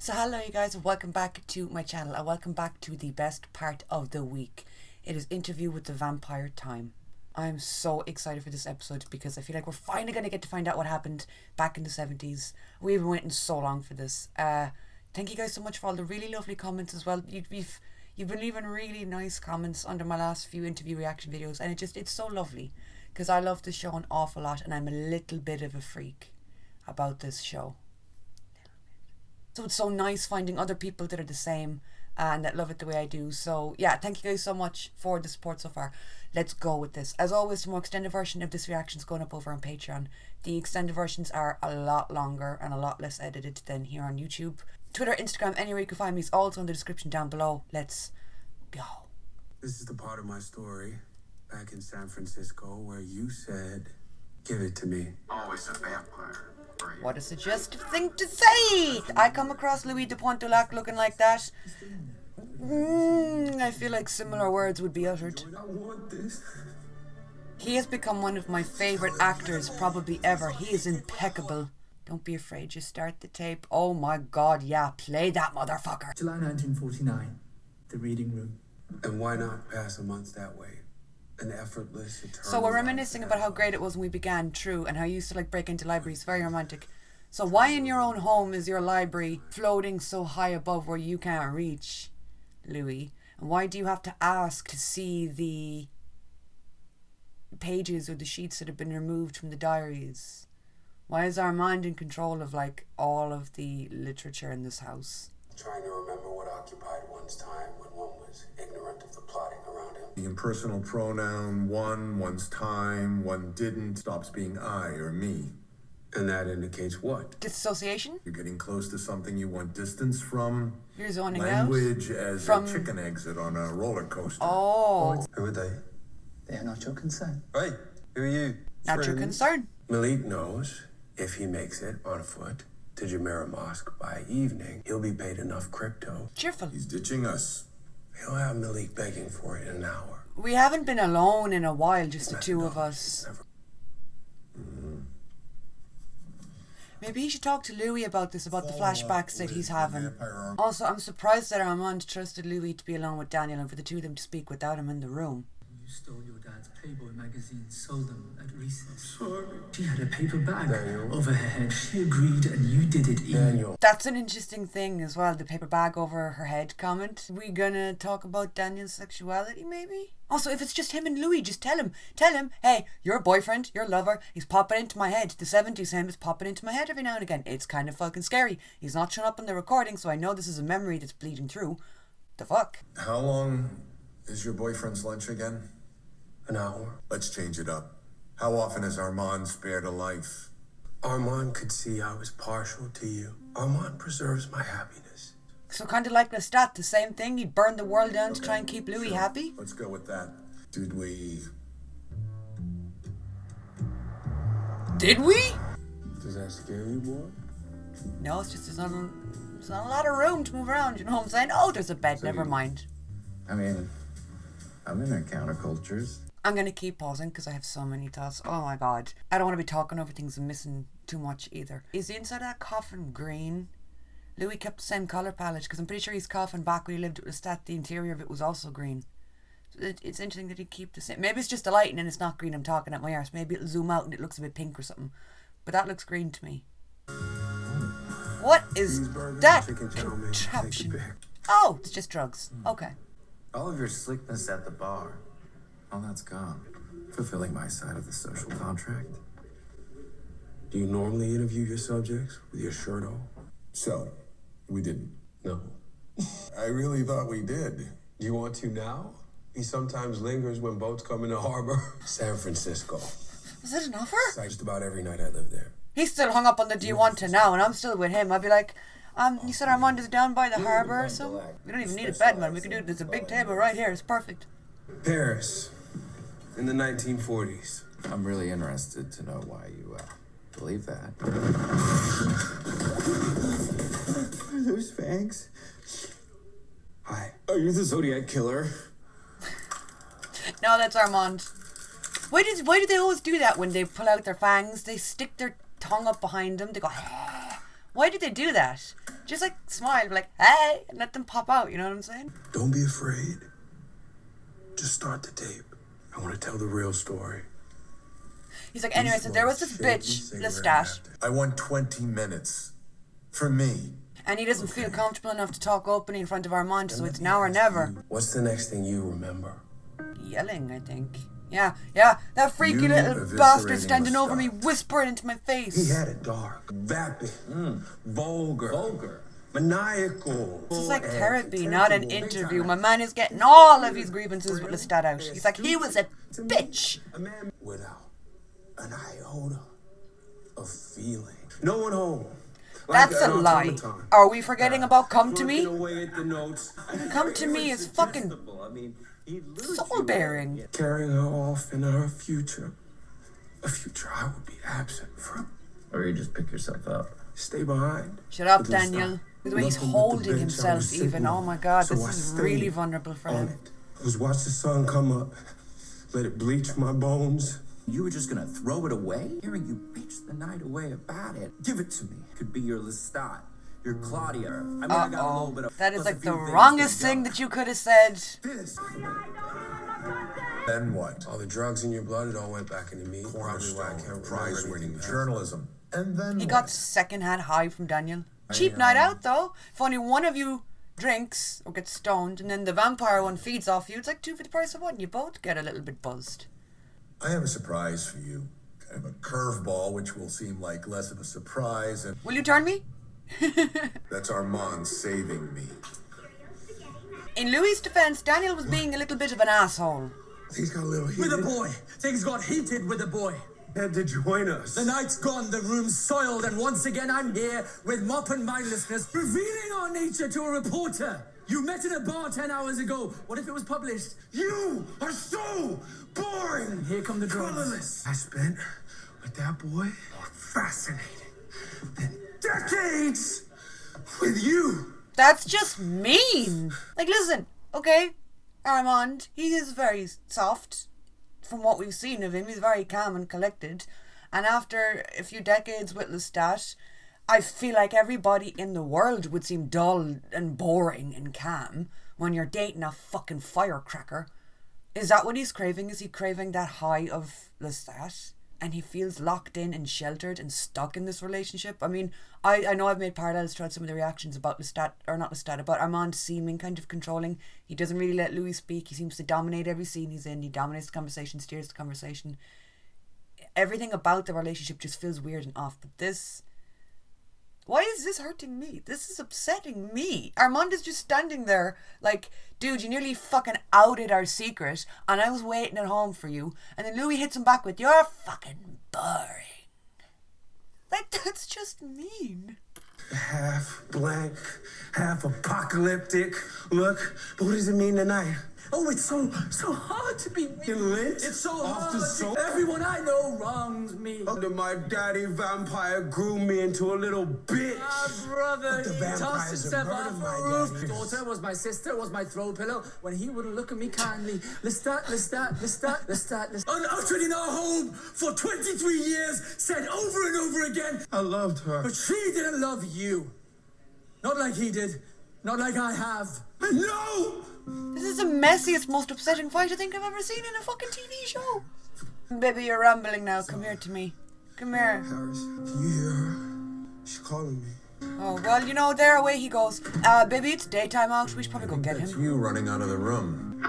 So hello you guys, and welcome back to my channel, and welcome back to the best part of the week. It is interview with the vampire time. I'm so excited for this episode because I feel like we're finally going to get to find out what happened back in the 70s. We've been waiting so long for this. Thank you guys so much for all the really lovely comments as well. You've been leaving really nice comments under my last few interview reaction videos, and it's so lovely because I love this show an awful lot, and I'm a little bit of a freak about this show. So it's so nice finding other people that are the same and that love it the way I do. So yeah, thank you guys so much for the support so far. Let's go with this. As always, the more extended version of this reaction is going up over on Patreon. The extended versions are a lot longer and a lot less edited than here on YouTube. Twitter, Instagram, anywhere you can find me is also in the description down below. Let's go. This is the part of my story back in San Francisco where you said, "Give it to me." Always a vampire. What a suggestive thing to say! I come across Louis de Pontelac looking like that. I feel like similar words would be uttered. I want this. He has become one of my favourite actors probably ever. He is impeccable. Don't be afraid, just start the tape. Oh my god, yeah, play that motherfucker. July 1949, the reading room. And why not pass a month that way? An effortless, eternal. So we're reminiscing about how great it was when we began, true, and how you used to like break into libraries. Very romantic. So why in your own home is your library floating so high above where you can't reach, Louis? And why do you have to ask to see the pages or the sheets that have been removed from the diaries? Why is Armand in control of like all of the literature in this house? Trying to remember what occupied one's time when one was ignorant of the plotting around him. The impersonal pronoun one's time, one didn't, stops being I or me. And that indicates what? Disassociation? You're getting close to something you want distance from. You're zoning Language out? as From... a chicken exit on a roller coaster. Oh. Who are they? They are not your concern. Hey, who are you? Not your concern. Malik knows if he makes it on foot to Jumeirah Mosque by evening, he'll be paid enough crypto. Cheerful. He's ditching us. He'll have Malik begging for it in an hour. We haven't been alone in a while, just the two of us. Maybe he should talk to Louis about this, about the flashbacks that he's having. Also, I'm surprised that Armand trusted Louis to be alone with Daniel and for the two of them to speak without him in the room. You stole your dad's Playboy magazine, sold them at recess. Sorry. She had a paper bag over her head. She agreed and you did it. Daniel. That's an interesting thing as well, the paper bag over her head comment. We gonna talk about Daniel's sexuality maybe? Also, if it's just him and Louis, just tell him, hey, your boyfriend, your lover, he's popping into my head. The 70s him is popping into my head every now and again. It's kind of fucking scary. He's not showing up in the recording, so I know this is a memory that's bleeding through. The fuck? How long is your boyfriend's lunch again? An hour. Let's change it up. How often has Armand spared a life? Armand could see I was partial to you. Armand preserves my happiness. So kind of like Lestat, the same thing. He'd burn the world down to try and keep Louis happy. Let's go with that. Did we? Does that scare you, boy? No, it's just there's not a lot of room to move around, you know what I'm saying? Oh, there's a bed, never mind. I mean, I'm in countercultures. I'm going to keep pausing because I have so many thoughts. Oh my god. I don't want to be talking over things and missing too much either. Is the inside of that coffin green? Louis kept the same colour palette because I'm pretty sure his coffin back when he lived with Lestat, the interior of it was also green. So it's interesting that he'd keep the same. Maybe it's just the lighting and it's not green, I'm talking at my arse. Maybe it'll zoom out and it looks a bit pink or something. But that looks green to me. What is that contraption? Oh, it's just drugs. Okay. All of your slickness at the bar, all that's gone. Fulfilling my side of the social contract. Do you normally interview your subjects with your shirt off? So, we didn't. No. I really thought we did. Do you want to now? He sometimes lingers when boats come in the harbor. San Francisco. Was that an offer? Just about every night I lived there. He's still hung up on the do you want to now, and I'm still with him. I'd be like, you said Armand is down by the harbour, so we don't even need a bed, man. We can do it. There's a big table right here. It's perfect. Paris, in the 1940s. I'm really interested to know why you believe that. Are those fangs? Hi. Are you the Zodiac Killer? No, that's Armand. Why do they always do that when they pull out their fangs? They stick their tongue up behind them. They go, why do they do that? Just like smile, be like, hey, and let them pop out, you know what I'm saying? Don't be afraid. Just start the tape. I want to tell the real story. He's like, anyway, so there was this bitch, Lestat, I want 20 minutes. For me. and he doesn't feel comfortable enough to talk openly in front of Armand, so it's now or never. What's the next thing you remember? Yelling, I think. Yeah, that freaky You little eviscerating bastard standing over me, Lestat. whispering into my He face. had it dark, vapid, vulgar, maniacal. This is like therapy, not an interview. My man is getting all of his grievances with Lestat out. He's like, he was a bitch. A man without an iota of feeling. No one home. That's a an lie. automaton. Are we forgetting about Come to Me? Working away at the notes. Come to Me is fucking soul-bearing. Carrying her off in her future. A future I would be absent from. Or you just pick yourself up. Stay behind. Shut up, With Lestat. Daniel. The way he's Nothing but the holding bench I himself was even. sitting Oh on. my god, So I this is stayed really vulnerable for on him. it. Was watch the sun come up. Let it bleach my bones. You were just gonna throw it away? Hearing you bitch the night away about it. Give it to me. Could be your Lestat, your Claudia. I mean, I got a little bit of. That is plus a like few the things wrongest to thing go. that you could have said. This. Then what? All the drugs in your blood, it all went back into me. Probably why I Cornerstone, can't remember prize-winning anything past. journalism. And then He what? got second-hand high from Daniel. Cheap night out, though. If only one of you drinks or gets stoned and then the vampire one feeds off you, it's like two for the price of one. You both get a little bit buzzed. I have a surprise for you. Kind of a curveball, which will seem like less of a surprise, and Will you turn me? that's Armand saving me. In Louis' defense, Daniel was being a little bit of an asshole. He's got a little With heated. a boy. Things got heated with a boy. Had to join us. The night's gone, the room's soiled, and once again I'm here with mop and mindlessness, revealing our nature to a reporter. You met in a bar 10 hours ago. What if it was published? You are so boring. Here come the drums. Colorless. I spent with that boy more fascinating than decades with you. That's just mean. Like, listen, okay, Armand, he is very soft. From what we've seen of him, he's very calm and collected. And after a few decades with Lestat, I feel like everybody in the world would seem dull and boring and calm when you're dating a fucking firecracker. Is that what he's craving? Is he craving that high of Lestat? And he feels locked in and sheltered and stuck in this relationship? I mean, I know I've made parallels throughout some of the reactions about Lestat, or not Lestat, about Armand seeming kind of controlling. He doesn't really let Louis speak. He seems to dominate every scene he's in. He dominates the conversation, steers the conversation. Everything about the relationship just feels weird and off. But this... Why is this hurting me? This is upsetting me. Armand is just standing there like, dude, you nearly fucking outed our secret and I was waiting at home for you. And then Louis hits him back with, you're fucking boring. Like, that's just mean. Half blank, half apocalyptic look. But what does it mean tonight? Oh, it's so hard to be Lit? It's so Off the hard. soap? Everyone I know wrongs me. Under my daddy vampire grew me into a little bitch. Brother, The he vampires tossed himself have off murdered a my roof. daddy. Daughter was my sister, was my throw pillow when he wouldn't look at me kindly. Lestat. Unuttered in our home for 23 years, said over and over again. I loved her. But she didn't love you. Not like he did. Not like I have. No! This is the messiest, most upsetting fight I think I've ever seen in a fucking TV show. Baby, you're rambling now. Come here to me. Come here. Harris, can you hear her? She's calling me. Oh, well, you know, there away he goes. Baby, it's daytime out. We should probably go get That's him. you running out of the room.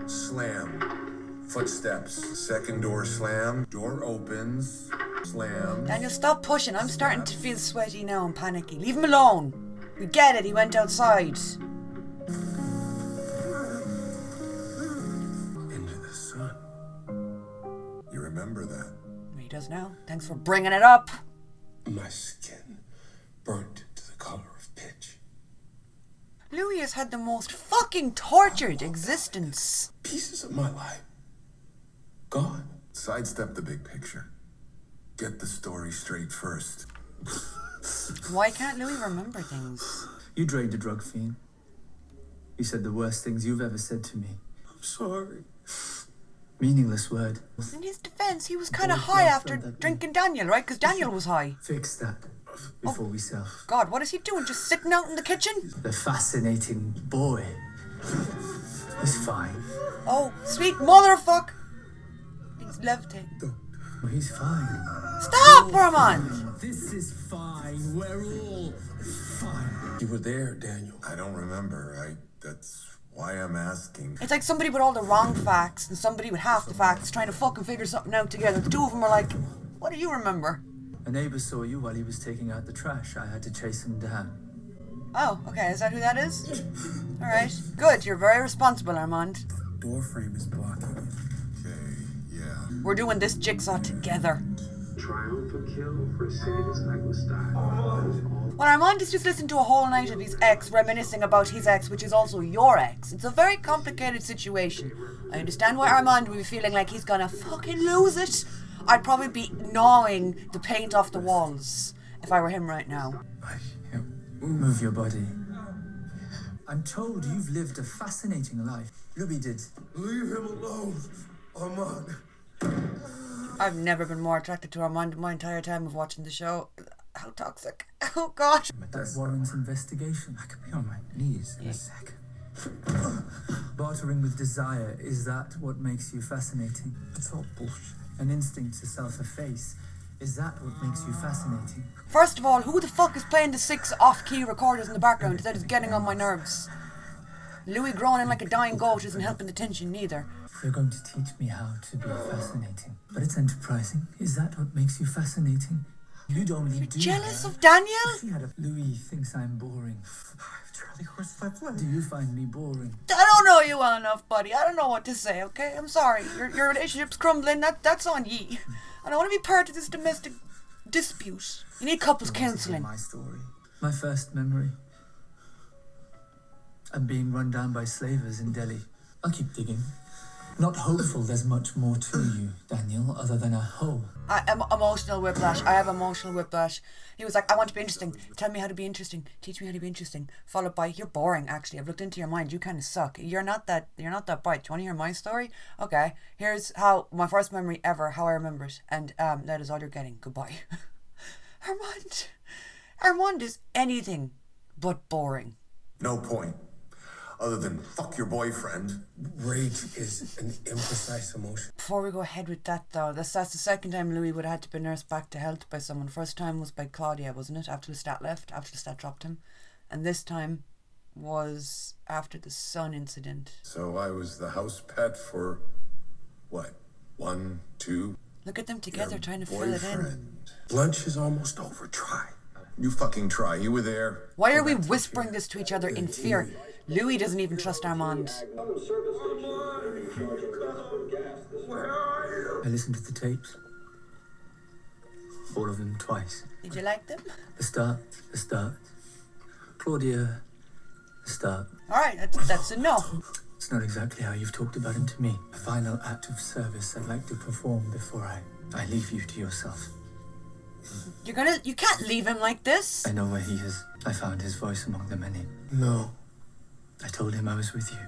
Slam. Footsteps. Second door slam. Door opens. Slam. Daniel, stop pushing. I'm starting to feel sweaty now and panicky. Leave him alone. We get it. He went outside. Into the sun. You remember that? He does now. Thanks for bringing it up. My skin burnt to the color of pitch. Louis has had the most fucking tortured existence. Pieces of my life gone. Sidestep the big picture. Get the story straight first. Why can't Louis remember things? You dragged a drug fiend. You said the worst things you've ever said to me. I'm sorry. Meaningless word. In his defense, he was kind of high after drinking Daniel, right? Because Daniel was high. Fix that. before we sell. God, what is he doing? Just sitting out in the kitchen? The fascinating boy. He's fine. Oh, sweet motherfuck. He's levitating. He's fine. Stop, Armand! This is fine. We're all fine. You were there, Daniel. I don't remember. That's why I'm asking. It's like somebody with all the wrong facts and somebody with half the facts trying to fucking figure something out together. The two of them are like, what do you remember? A neighbor saw you while he was taking out the trash. I had to chase him down. Oh, okay. Is that who that is? Alright. Good. You're very responsible, Armand. Door frame is blocking it. Okay, yeah. We're doing this jigsaw together. Triumphant kill for a sadist like Lestat. Well, Armand has just listened to a whole night of his ex reminiscing about his ex, which is also your ex. It's a very complicated situation. I understand why Armand would be feeling like he's gonna fucking lose it. I'd probably be gnawing the paint off the walls if I were him right now. Move your body. I'm told you've lived a fascinating life. Louis did. Leave him alone, Armand. I've never been more attracted to Armand in my entire time of watching the show. How toxic. Oh, God. That warrants investigation. I could be on my knees in a sec. Bartering with desire, is that what makes you fascinating? It's all bullshit. An instinct to self-efface, is that what makes you fascinating? First of all, who the fuck is playing the 6 off-key recorders in the background? That is getting on my nerves. Louis groaning like a dying goat isn't helping the tension neither. You're going to teach me how to be fascinating. But it's enterprising. Is that what makes you fascinating? You'd only do Jealous that of Daniel? if he had a... Louis thinks I'm boring. Charlie Horse Left. Do you find me boring? I don't know you well enough, buddy. I don't know what to say, okay? I'm sorry. Your relationship's crumbling. That's on ye. I don't want to be part of this domestic dispute. You need couples counselling. My story. My first memory. I'm being run down by slavers in Delhi. I'll keep digging. Not hopeful there's much more to you, Daniel, other than a hole. I am emotional whiplash. I have emotional whiplash. He was like, I want to be interesting. Tell me how to be interesting. Teach me how to be interesting. Followed by, you're boring, actually. I've looked into your mind. You kind of suck. You're not that bright. Do you want to hear my story? Okay. Here's how my first memory ever, how I remember it. And that is all you're getting. Goodbye. Armand is anything but boring. No point. Other than fuck your boyfriend. Rage is an imprecise emotion. Before we go ahead with that, though, that's the second time Louis would have had to be nursed back to health by someone. First time was by Claudia, wasn't it? After Lestat left, after Lestat dropped him. And this time was after the sun incident. So I was the house pet for, what, 1, 2? Look at them together Your trying to fill it in. boyfriend. Lunch is almost over. Try. You fucking try. You were there. Why are we whispering this to each other in fear? Louis doesn't even trust Armand. I listened to the tapes. All of them twice. Did you like them? The start. Claudia, the start. Alright, that's a no. It's not exactly how you've talked about him to me. A final act of service I'd like to perform before I leave you to yourself. You can't leave him like this. I know where he is. I found his voice among the many. No. I told him I was with you.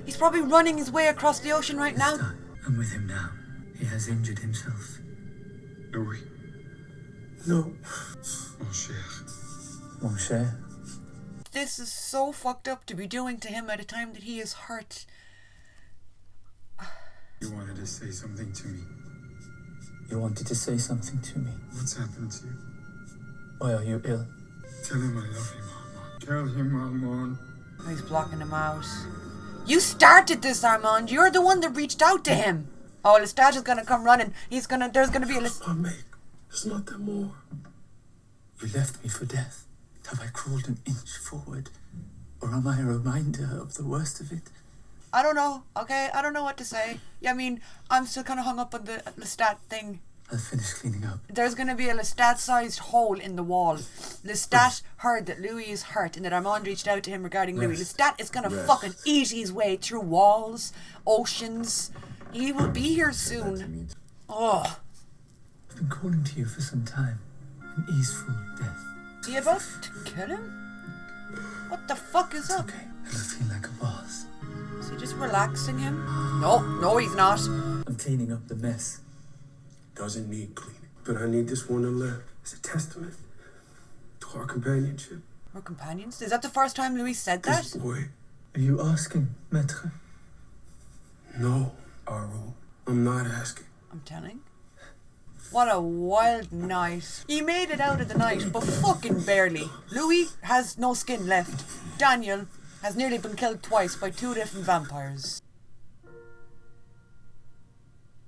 He's probably running his way across the ocean right now. I'm with him now. He has injured himself. Louis. No. Mon cher. This is so fucked up to be doing to him at a time that he is hurt. You wanted to say something to me. You wanted to say something to me. What's happened to you? Why are you ill? Tell him I love him, Armand. Tell him, Armand. Oh, he's blocking him out. You started this, Armand. You're the one that reached out to him. Oh, Lestat is gonna come running. There's gonna be a I make. There's nothing more. You left me for death. Have I crawled an inch forward? Or am I a reminder of the worst of it? I don't know, okay? I don't know what to say. Yeah, I mean, I'm still kind of hung up on the Lestat thing. I'll finish cleaning up. There's going to be a Lestat-sized hole in the wall. Lestat heard that Louis is hurt and that Armand reached out to him regarding Louis. Lestat is going to fucking eat his way through walls, oceans. He will be here soon. Oh. I've been calling to you for some time. An easeful death. Is he about to kill him? What the fuck is up? Okay, it'll feel like a boss. Is he just relaxing him? No, he's not. I'm cleaning up the mess. Doesn't need cleaning. But I need this one to live as a testament our companionship. We're companions? Is that the first time Louis said that? This boy. Are you asking, Maître? No, Armand. I'm not asking. I'm telling. What a wild night. He made it out of the night, but fucking barely. Louis has no skin left. Daniel has nearly been killed twice by 2 different vampires.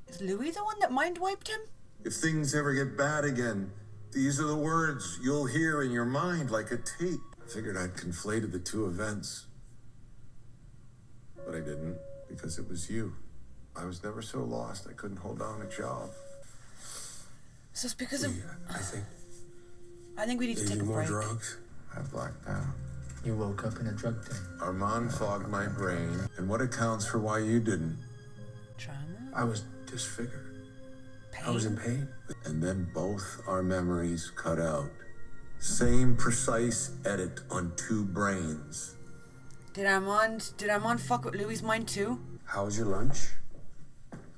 Is Louis the one that mind-wiped him? If things ever get bad again, these are the words you'll hear in your mind like a tape. I figured I'd conflated the 2 events. But I didn't, because it was you. I was never so lost I couldn't hold down a job. So it's because of... I think we need to take a more break. drugs. I blacked out. You woke up in a drug den. Armand fogged my brain, and what accounts for why you didn't? Trauma? I was disfigured. Pain? I was in pain. And then both our memories cut out. Same precise edit on 2 brains. Did Armand fuck with Louis' mind too? How was your lunch?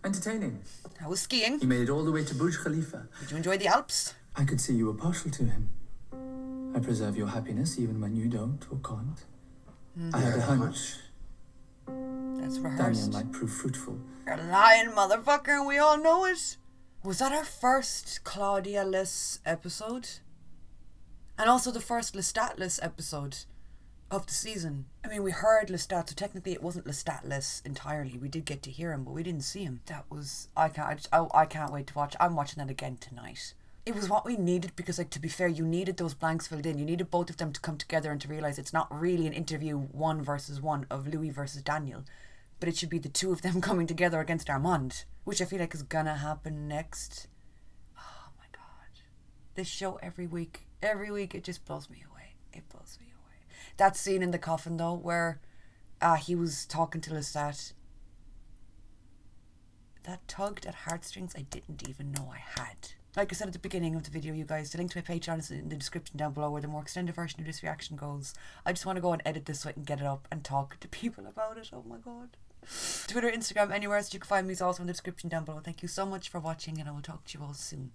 Entertaining. I was skiing. He made it all the way to Burj Khalifa. Did you enjoy the Alps? I could see you were partial to him. I preserve your happiness even when you don't or can't. I had a hunch That's Daniel rehearsed. might prove fruitful. You're lying, motherfucker, and we all know it. Was that our first Claudia-less episode? And also the first Lestat-less episode of the season. I mean, we heard Lestat, so technically it wasn't Lestat-less entirely. We did get to hear him, but we didn't see him. That was... I can't wait to watch. I'm watching that again tonight. It was what we needed because, like, to be fair, you needed those blanks filled in. You needed both of them to come together and to realise it's not really an interview 1 versus 1 of Louis versus Daniel, but it should be the 2 of them coming together against Armand, which I feel like is gonna happen next. Oh my god. This show every week, it just blows me away. It blows me away. That scene in the coffin, though, where he was talking to Lestat, that tugged at heartstrings I didn't even know I had. Like I said at the beginning of the video, you guys, the link to my Patreon is in the description down below where the more extended version of this reaction goes. I just want to go and edit this so I can get it up and talk to people about it. Oh my god. Twitter, Instagram, anywhere else you can find me is also in the description down below. Thank you so much for watching, and I will talk to you all soon.